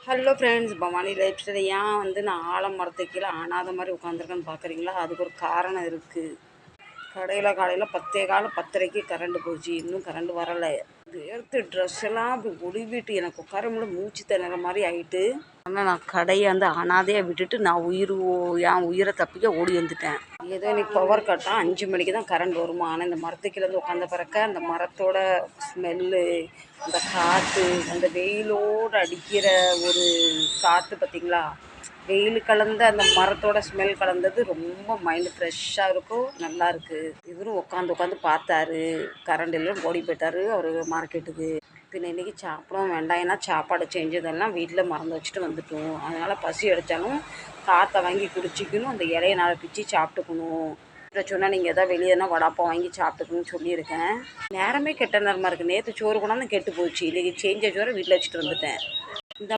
Hello friends, Bhavani life style. ஏன் நான் ஆலமரத்துக்கு கீழே ஆனாத மாதிரி உட்காந்துருக்கேன்னு பார்க்குறீங்களா? அதுக்கு ஒரு காரணம் இருக்குது. காலையில் 10:15 10:30க்கு கரண்ட் போச்சு. இன்னும் கரண்ட் வரலை. வேர்த்து ட்ரெஸ் எல்லாம் அப்படி ஒளிவிட்டு எனக்கு உட்கார முடியல, மூச்சு திணற மாதிரி ஆகிட்டு. ஆனால் நான் கடையை அனாதையாக விட்டுட்டு நான் என் உயிரை தப்பிக்க ஓடி வந்துட்டேன். ஏதோ இன்னைக்கு பவர் கட்டாக 5 மணிக்கு தான் கரண்ட் வருமா. ஆனால் இந்த மரத்துக்கீழே உட்காந்த பிறக்க அந்த மரத்தோட ஸ்மெல்லு, அந்த காற்று, அந்த வெயிலோடு அடிக்கிற ஒரு காற்று பார்த்திங்களா, வெயில் கலந்த அந்த மரத்தோட ஸ்மெல் கலந்தது ரொம்ப மைண்டு ஃப்ரெஷ்ஷாக இருக்கும். நல்லா இருக்குது. இவரும் உட்காந்து பார்த்தாரு. கரண்ட் எல்லாம் ஓடி போயிட்டார் அவர் மார்க்கெட்டுக்கு. பின்ன இன்றைக்கி சாப்பிடவும் வேண்டாம், ஏன்னா சாப்பாடு செஞ்சதெல்லாம் வீட்டில் மறந்து வச்சுட்டு வந்துட்டோம். அதனால் பசி அடித்தாலும் காற்றை வாங்கி குடிச்சிக்கணும், அந்த இலையை நாளை பிச்சு சாப்பிட்டுக்கணும். இதை சொன்னால் நீங்கள் எதாவது வெளியேனா வடாப்பா வாங்கி சாப்பிட்டுக்கணும்னு சொல்லியிருக்கேன். நேரமே கெட்ட நேரமாக இருக்குது. நேற்று சோறு கொண்டாந்து கெட்டு போச்சு. இன்றைக்கி செஞ்ச சோறை வீட்டில் வச்சுட்டு வந்துட்டேன்.